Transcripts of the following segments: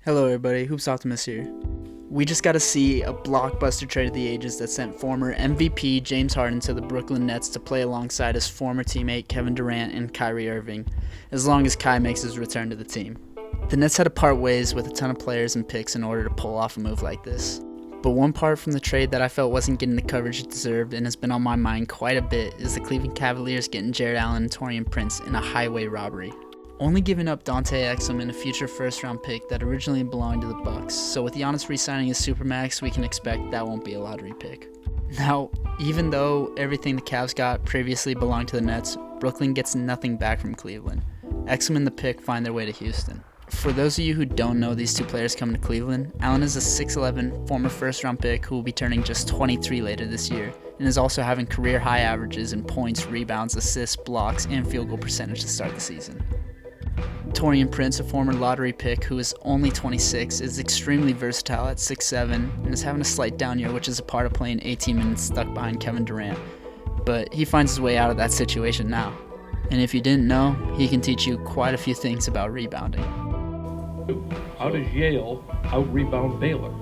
Hello everybody, Hoops Optimus here. We just got to see a blockbuster trade of the ages that sent former MVP James Harden to the Brooklyn Nets to play alongside his former teammate Kevin Durant and Kyrie Irving, as long as Kai makes his return to the team. The Nets had to part ways with a ton of players and picks in order to pull off a move like this. But one part from the trade that I felt wasn't getting the coverage it deserved and has been on my mind quite a bit is the Cleveland Cavaliers getting Jarrett and Taurean in a highway robbery. Only giving up Dante Exum and a future first-round pick that originally belonged to the Bucks, so with Giannis re-signing his Supermax, we can expect that won't be a lottery pick. Now, even though everything the Cavs got previously belonged to the Nets, Brooklyn gets nothing back from Cleveland. Exum and the pick find their way to Houston. For those of you who don't know these two players coming to Cleveland, Allen is a 6'11", former first-round pick who will be turning just 23 later this year, and is also having career-high averages in points, rebounds, assists, blocks, and field goal percentage to start the season. Taurean, a former lottery pick who is only 26, is extremely versatile at 6'7", and is having a slight down year, which is a part of playing 18 minutes stuck behind Kevin Durant. But he finds his way out of that situation now. And if you didn't know, he can teach you quite a few things about rebounding. How does Yale out-rebound Baylor?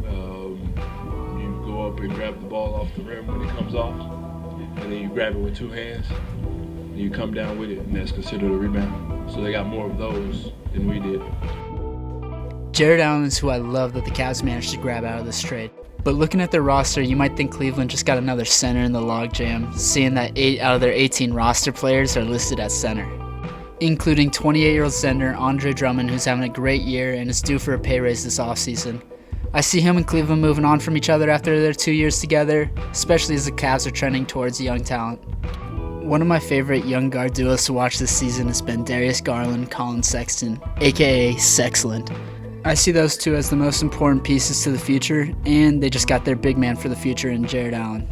You go up and grab the ball off the rim when it comes off, and then you grab it with two hands, and you come down with it, and that's considered a rebound. So they got more of those than we did. Jarrett Allen is who I love that the Cavs managed to grab out of this trade. But looking at their roster, you might think Cleveland just got another center in the logjam, seeing that 8 out of their 18 roster players are listed at center, including 28-year-old center Andre Drummond, who's having a great year and is due for a pay raise this offseason. I see him and Cleveland moving on from each other after their 2 years together, especially as the Cavs are trending towards young talent. One of my favorite young guard duos to watch this season has been Darius Garland, Colin Sexton, aka Sexland. I see those two as the most important pieces to the future, and they just got their big man for the future in Jarrett Allen.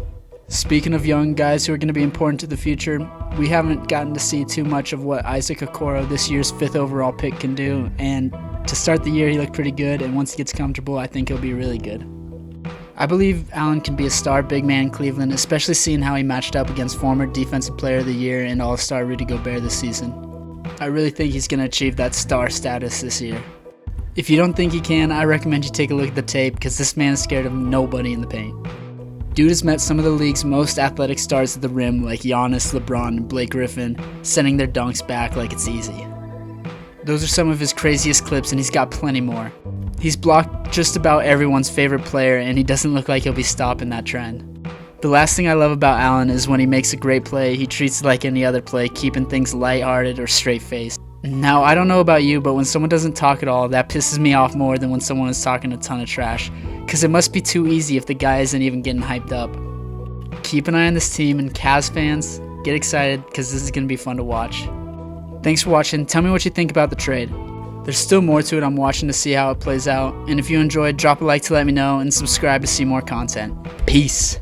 Speaking of young guys who are going to be important to the future, we haven't gotten to see too much of what Isaac Okoro, this year's 5th overall pick, can do, and to start the year he looked pretty good, and once he gets comfortable I think he'll be really good. I believe Allen can be a star big man in Cleveland, especially seeing how he matched up against former Defensive Player of the Year and All-Star Rudy Gobert this season. I really think he's going to achieve that star status this year. If you don't think he can, I recommend you take a look at the tape because this man is scared of nobody in the paint. Dude has met some of the league's most athletic stars at the rim like Giannis, LeBron, and Blake Griffin, sending their dunks back like it's easy. Those are some of his craziest clips and he's got plenty more. He's blocked just about everyone's favorite player, and he doesn't look like he'll be stopping that trend. The last thing I love about Allen is when he makes a great play, he treats it like any other play, keeping things lighthearted or straight-faced. Now, I don't know about you, but when someone doesn't talk at all, that pisses me off more than when someone is talking a ton of trash, because it must be too easy if the guy isn't even getting hyped up. Keep an eye on this team, and Cavs fans, get excited, because this is going to be fun to watch. Thanks for watching. Tell me what you think about the trade. There's still more to it. I'm watching to see how it plays out. And if you enjoyed, drop a like to let me know and subscribe to see more content. Peace.